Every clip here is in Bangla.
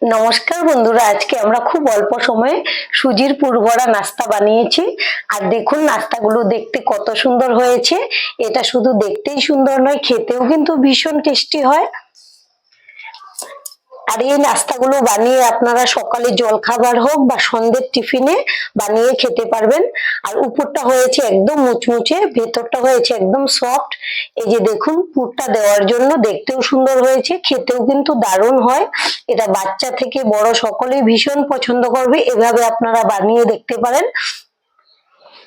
নমস্কার বন্ধুরা, আজকে আমরা খুব অল্প সময়ে সুজির পুরভরা নাস্তা বানিয়েছি। আর দেখুন নাস্তাগুলো দেখতে কত সুন্দর হয়েছে। এটা শুধু দেখতেই সুন্দর নয়, খেতেও কিন্তু ভীষণ টেস্টি হয়। আর এই নাস্তাগুলো বানিয়ে আপনারা সকালে জলখাবার হোক বা সন্ধ্যের টিফিনে বানিয়ে খেতে পারবেন। আর উপরটা হয়েছে একদম মুচমুচে, ভেতরটা হয়েছে একদম সফট। এই যে দেখুন, পুরটা দেওয়ার জন্য দেখতেও সুন্দর হয়েছে, খেতেও কিন্তু দারুণ হয়। এটা বাচ্চা থেকে বড় সকলেই ভীষণ পছন্দ করবে। এভাবে আপনারা বানিয়ে দেখতে পারেন।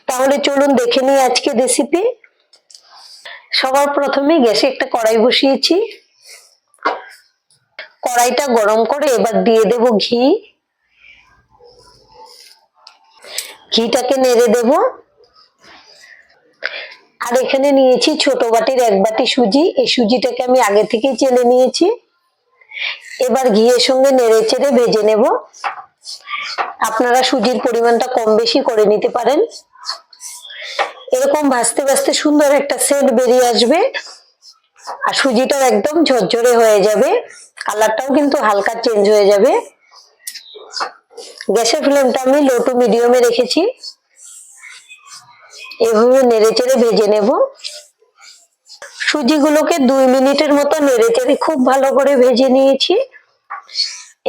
তাহলে চলুন দেখে নিই আজকে রেসিপি। সবার প্রথমে গ্যাসে একটা কড়াই বসিয়েছি। কড়াইটা গরম করে এবার দিয়ে দেব ঘি। ঘিটাকে নেড়ে দেব। আর এখানে নিয়েছি ছোট বাটির 1 বাটি সুজি। এই সুজিটাকে আমি আগে থেকেই চেলে নিয়েছি। এবার ঘিয়ের সঙ্গে নেড়ে চেড়ে ভেজে নেব। আপনারা সুজির পরিমাণটা কম বেশি করে নিতে পারেন। এরকম ভাজতে ভাজতে সুন্দর একটা সেন্ট বেরিয়ে আসবে। আর সুজিটাও একদম ঝরঝরে হয়ে যাবে, কালারটাও কিন্তু হালকা চেঞ্জ হয়ে যাবে। গ্যাসের ফ্লেমটা আমি লো টু মিডিয়ামে রেখেছি। এভাবে নেড়ে চেড়ে ভেজে নেব। সুজিগুলোকে 2 মিনিটের মতো নেড়ে চেড়ে খুব ভালো করে ভেজে নিয়েছি।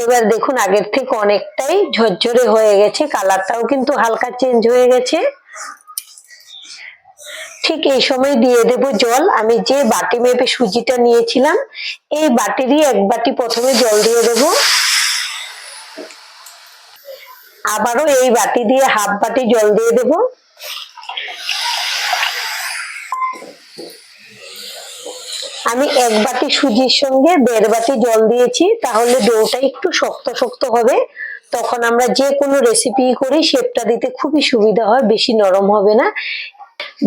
এবার দেখুন আগের থেকে অনেকটাই ঝরঝরে হয়ে গেছে, কালারটাও কিন্তু হালকা চেঞ্জ হয়ে গেছে। ঠিক এই সময় দিয়ে দেব জল। আমি যে বাটি মেপে সুজিটা নিয়েছিলাম এই বাটিরই 1 বাটি প্রথমে জল দিয়ে দেব। আবারও এই বাটি দিয়ে হাফ বাটি জল দিয়ে দেব। আমি 1 বাটি সুজির সঙ্গে 1.5 বাটি জল দিয়েছি, তাহলে ডোটা একটু শক্ত শক্ত হবে। তখন আমরা যে কোনো রেসিপি করি শেপটা দিতে খুবই সুবিধা হয়, বেশি নরম হবে না।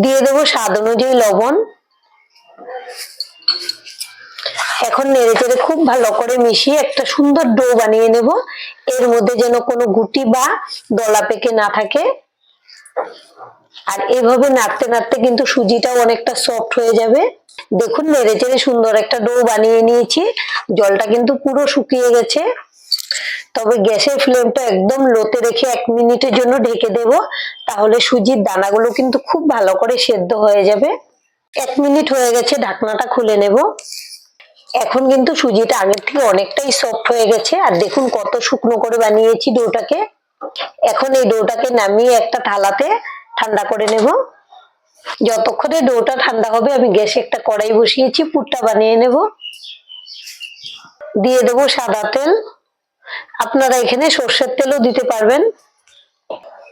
দিয়ে দেব স্বাদ অনুযায়ী লবণ। এখন নেড়ে চেড়ে খুব ভালো করে মিশিয়ে একটা সুন্দর ডো বানিয়ে নেব। এর মধ্যে যেন কোনো গুটি বা দলা পেকে না থাকে। আর এভাবে নাড়তে নাড়তে কিন্তু সুজিটাও অনেকটা সফট হয়ে যাবে। দেখুন নেড়ে চেড়ে সুন্দর একটা ডো বানিয়ে নিয়েছি। জলটা কিন্তু পুরো শুকিয়ে গেছে। তবে গ্যাসের ফ্লেমটা একদম লোতে রেখে 1 মিনিটের জন্য ঢেকে দেব। তাহলে সুজির দানাগুলো কিন্তু খুব ভালো করে সেদ্ধ হয়ে যাবে। 1 মিনিট হয়ে গেছে, ঢাকনাটা খুলে নেব। এখন কিন্তু সুজিটা আগের থেকে অনেকটাই সফট হয়ে গেছে। আর দেখুন কত শুকনো করে বানিয়েছি ডোটাকে। এখন এই ডোটাকে নামিয়ে একটা থালাতে ঠান্ডা করে নেব। যতক্ষণে ডোটা ঠান্ডা হবে আমি গ্যাসে একটা কড়াই বসিয়েছি, পুরটা বানিয়ে নেব। দিয়ে দেব সাদা তেল। আপনারা এখানে সর্ষের তেলও দিতে পারবেন।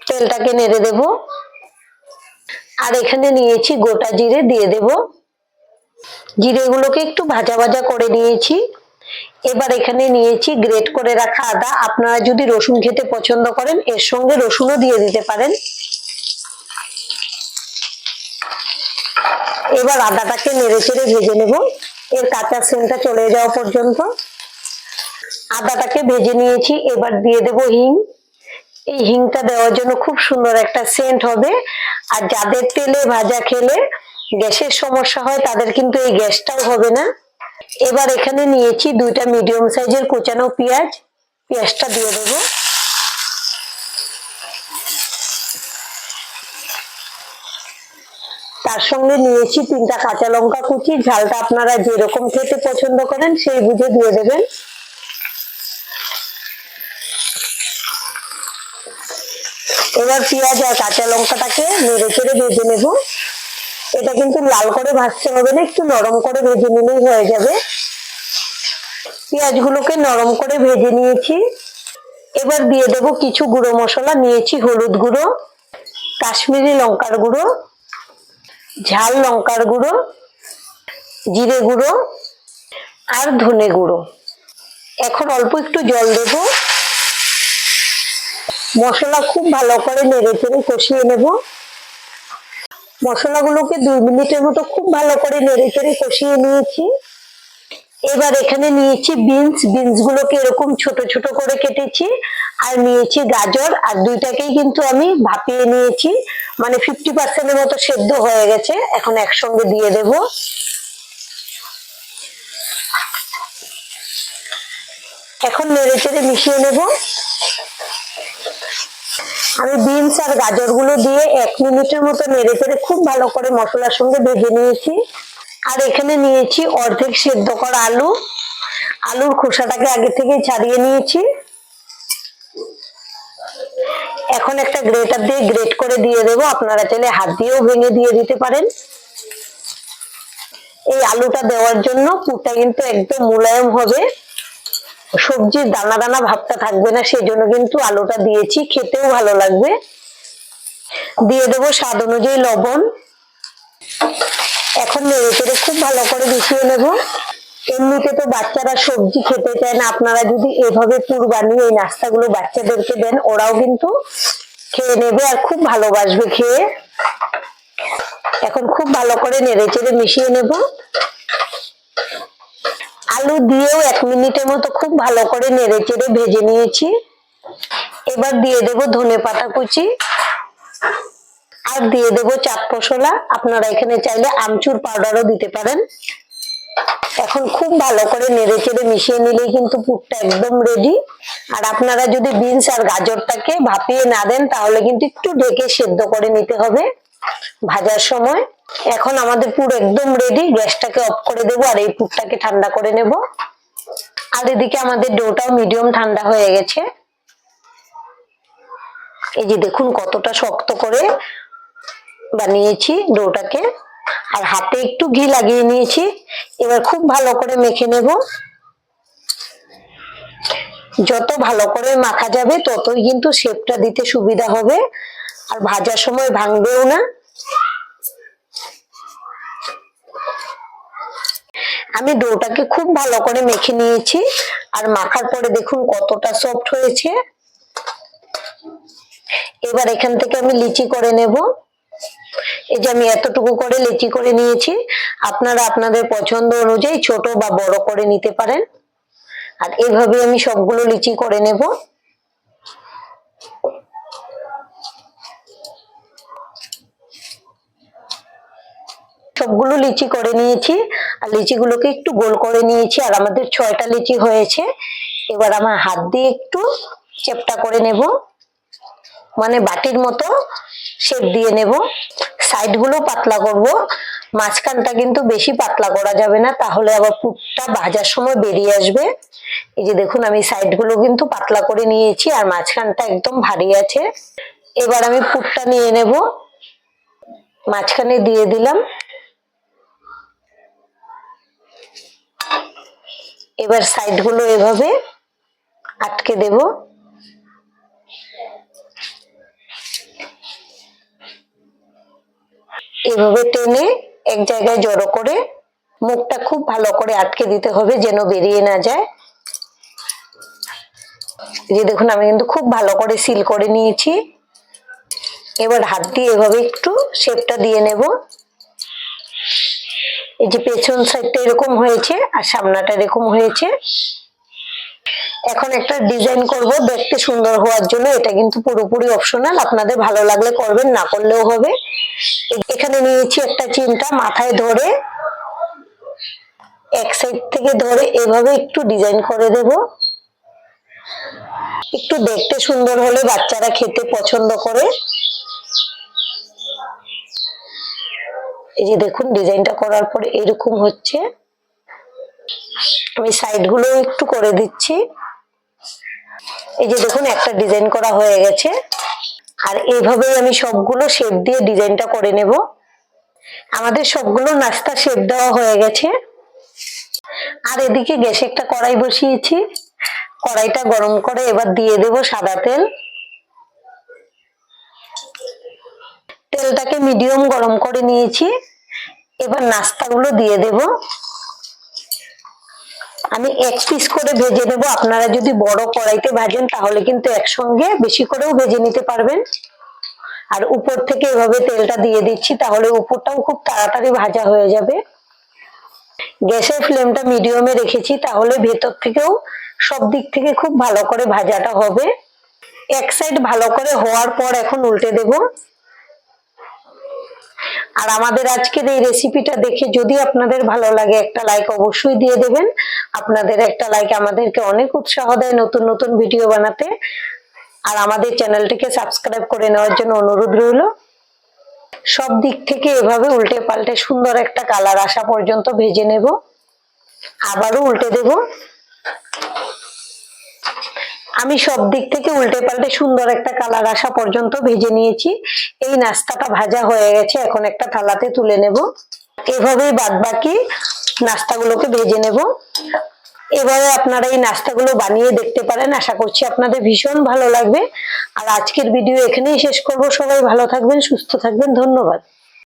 তেলটাকে নেড়ে দেব। আর এখানে নিয়েছি গোটা জিরে, দিয়ে দেব। জিরেগুলোকে একটু ভাজা ভাজা করে নিয়েছি। এবার এখানে নিয়েছি গ্রেট করে রাখা আদা। আপনারা যদি রসুন খেতে পছন্দ করেন এর সঙ্গে রসুনও দিয়ে দিতে পারেন। এবার আদাটাকে নেড়ে চেড়ে ভেজে নেব, এর কাঁচা সেন্টটা চলে যাওয়া পর্যন্ত। আদাটাকে ভেজে নিয়েছি। এবার দিয়ে দেব হিং। এই হিংটা দেওয়ার জন্য খুব সুন্দর একটা সেন্ট হবে। আর যাদের তেলে ভাজা খেলে গ্যাসের সমস্যা হয় তাদের কিন্তু এই গ্যাসটাও হবে না। এবার এখানে নিয়েছি 2টা মিডিয়াম সাইজের কুচানো পেঁয়াজ। পেঁয়াজটা দিয়ে দেব। তার সঙ্গে নিয়েছি 3টা কাঁচা লঙ্কা কুচি। ঝালটা আপনারা যেরকম খেতে পছন্দ করেন সেই বুঝে দিয়ে দেবেন। এবার পেঁয়াজ আর কাঁচা লঙ্কাটাকে নেড়ে চেড়ে ভেজে নেব। এটা কিন্তু লাল করে ভাজতে হবে না, একটু নরম করে ভেজে নিলেই হয়ে যাবে। পেঁয়াজগুলোকে নরম করে ভেজে নিয়েছি। এবার দিয়ে দেব কিছু গুঁড়ো মশলা। নিয়েছি হলুদ গুঁড়ো, কাশ্মীরি লঙ্কার গুঁড়ো, ঝাল লঙ্কার গুঁড়ো, জিরে গুঁড়ো আর ধনে গুঁড়ো। এখন অল্প একটু জল দেব। মশলা খুব ভালো করে নেড়ে চেড়ে কষিয়ে নেব। মশলাগুলোকে 2 মিনিটের মতো খুব ভালো করে নেড়ে চেড়ে কষিয়ে নিয়েছি। এবার এখানে নিয়েছি বিনস। বিনস গুলোকে এরকম ছোট ছোট করে কেটেছি। আর নিয়েছি গাজর। আর দুইটাকেই কিন্তু আমি ভাপিয়ে নিয়েছি, মানে 50% এর মতো সেদ্ধ হয়ে গেছে। এখন একসঙ্গে দিয়ে দেব। এখন নেড়ে চেড়ে মিশিয়ে নেব। আমি বিনস আর গাজর গুলো দিয়ে 1 মিনিটের মতো নেড়ে চেড়ে খুব ভালো করে মশলার সঙ্গে ভেজে নিয়েছি। আর এখানে নিয়েছি অর্ধেক সেদ্ধ করা আলু। আলুর খোসাটাকে আগে থেকে ছাড়িয়ে নিয়েছি। এখন একটা গ্রেটার দিয়ে গ্রেট করে দিয়ে দেবো, আপনারা চাইলে হাত দিয়েও ভেঙে দিয়ে দিতে পারেন। এই আলুটা দেওয়ার জন্য পুরটা কিন্তু একদম মোলায়েম হবে, সবজির দানা দানা ভাবটা থাকবে না, সেই জন্য কিন্তু আলুটা দিয়েছি, খেতেও ভালো লাগবে। দিয়ে দেবো স্বাদ অনুযায়ী লবণ। এখন নেড়ে চেড়ে খুব ভালো করে মিশিয়ে নেব। এমনিতে তো বাচ্চারা সবজি খেতে চায় না, আপনারা যদি এভাবে পুর বানিয়ে এই নাস্তাগুলো বাচ্চাদেরকে দেন, ওরাও কিন্তু খেয়ে নেবে আর খুব ভালোবাসবে খেয়ে। এখন খুব ভালো করে নেড়ে চেড়ে মিশিয়ে নেব। আলু দিয়েও 1 মিনিটের মতো খুব ভালো করে নেড়ে চেড়ে ভেজে নিয়েছি। এবার দিয়ে দেব ধনেপাতা কুচি আর দিয়ে দেব চাট মশলা। আপনারা এখানে চাইলে আমচুর পাউডারও দিতে পারেন। এখন খুব ভালো করে নেড়ে চেড়ে মিশিয়ে নিলেই কিন্তু পুরটা একদম রেডি। আর আপনারা যদি বিনস আর গাজরটাকে ভাপিয়ে না দেন, তাহলে কিন্তু একটু ঢেকে সেদ্ধ করে নিতে হবে ভাজার সময়। এখন আমাদের পুর একদম রেডি। গ্যাসটাকে অফ করে দেবো আর এই পুরটাকে ঠান্ডা করে নেব। আর এদিকে আমাদের ডোটাও মিডিয়াম ঠান্ডা হয়ে গেছে। এই যে দেখুন কতটা শক্ত করে বানিয়েছি ডোটাকে, আর হাতে একটু ঘি লাগিয়ে নিয়েছি। এবার খুব ভালো করে মেখে নেব। যত ভালো করে মাখা যাবে ততই কিন্তু শেপটা দিতে সুবিধা হবে, আর ভাজার সময় ভাঙবেও না। আমি ডোটাকে খুব ভালো করে মেখে নিয়েছি, আর মাখার পরে দেখুন কতটা সফট হয়েছে। এবার এখান থেকে আমি লিচি করে নেব। এই যে আমি এতটুকু করে লিচি করে নিয়েছি। আপনারা আপনাদের পছন্দ অনুযায়ী ছোট বা বড় করে নিতে পারেন। আর এইভাবে আমি সবগুলো লিচি করে নেব। সবগুলো লিচি করে নিয়েছি, আর লিচিগুলোকে একটু গোল করে নিয়েছি, আর আমাদের 6টা লিচি হয়েছে। এবার আমার হাত দিয়ে একটু চেপটা করে নেব, মানে বাটির মতো শেপ দিয়ে নেব। সাইড গুলো পাতলা করব, মাঝখানটা কিন্তু বেশি পাতলা করা যাবে না, তাহলে আবার পুরটা ভাজার সময় বেরিয়ে আসবে। এই যে দেখুন আমি সাইড গুলো কিন্তু পাতলা করে নিয়েছি, আর মাঝখানটা একদম ভারী আছে। এবার আমি পুরটা নিয়ে নেব, মাঝখানে দিয়ে দিলাম। এবার সাইড গুলো এভাবে আটকে দেব। এভাবে টেনে এক জায়গায় জড়ো করে মুখটা খুব ভালো করে আটকে দিতে হবে, যেন বেরিয়ে না যায়। এই যে দেখুন আমি কিন্তু খুব ভালো করে সিল করে নিয়েছি। এবার হাত দিয়ে এভাবে একটু শেপটা দিয়ে নেব। এই যে পেছন সাইডটা এরকম হয়েছে আর সামনাটা এরকম হয়েছে। এখন একটা ডিজাইন করব দেখতে সুন্দর হওয়ার জন্য। এটা কিন্তু পুরোপুরি অপশনাল, আপনাদের ভালো লাগলে করবেন, না করলেও হবে। এখানে নিয়েছি একটা চিমটা, মাথায় ধরে এক সাইড থেকে ধরে এভাবে একটু ডিজাইন করে দেব। একটু দেখতে সুন্দর হলে বাচ্চারা খেতে পছন্দ করে। এই যে দেখুন ডিজাইনটা করার পরে এরকম হচ্ছে। আমি সাইড গুলো একটু করে দিচ্ছি। এই যে দেখুন একটা ডিজাইন করা হয়ে গেছে, আর এইভাবে আমি সবগুলো শেপ দিয়ে ডিজাইনটা করে নেব। আমাদের সবগুলো নাস্তা শেপ দেওয়া হয়ে গেছে। আর এদিকে গ্যাসে একটা কড়াই বসিয়েছি, কড়াইটা গরম করে এবার দিয়ে দেব সাদা তেল। তেলটাকে মিডিয়াম গরম করে নিয়েছি। এবার নাস্তাগুলো দিয়ে দেব। আমি 1 পিস করে ভেজে নেব। আপনারা যদি বড় কড়াইতে ভাজেন তাহলে কিন্তু একসঙ্গে বেশি করেও ভেজে নিতে পারবেন। আর উপর থেকে এভাবে তেলটা দিয়ে দিচ্ছি, তাহলে উপরটাও খুব তাড়াতাড়ি ভাজা হয়ে যাবে। গ্যাসের ফ্লেমটা মিডিয়ামে রেখেছি, তাহলে ভেতর থেকেও সব দিক থেকে খুব ভালো করে ভাজাটা হবে। এক সাইড ভালো করে হওয়ার পর এখন উল্টে দেব। আর আমাদের আজকের এই রেসিপিটা দেখে যদি আপনাদের ভালো লাগে একটা লাইক অবশ্যই দিয়ে দেবেন। আপনাদের একটা লাইক আমাদেরকে অনেক উৎসাহ দেয় নতুন নতুন ভিডিও বানাতে। আর আমাদের চ্যানেলটিকে সাবস্ক্রাইব করে নেওয়ার জন্য অনুরোধ রইল। সব দিক থেকে এভাবে উল্টে পাল্টে সুন্দর একটা কালার আসা পর্যন্ত ভেজে নেব। আবারও উল্টে দেব। আমি সব দিক থেকে উল্টে পাল্টে সুন্দর একটা কালার আসা পর্যন্ত ভেজে নিয়েছি। এই নাস্তাটা ভাজা হয়ে গেছে, এখন একটা থালাতে তুলে নেব। এভাবেই বাদ বাকি নাস্তাগুলোকে ভেজে নেব। এভাবে আপনারা এই নাস্তাগুলো বানিয়ে দেখতে পারেন, আশা করছি আপনাদের ভীষণ ভালো লাগবে। আর আজকের ভিডিও এখানেই শেষ করব। সবাই ভালো থাকবেন, সুস্থ থাকবেন, ধন্যবাদ।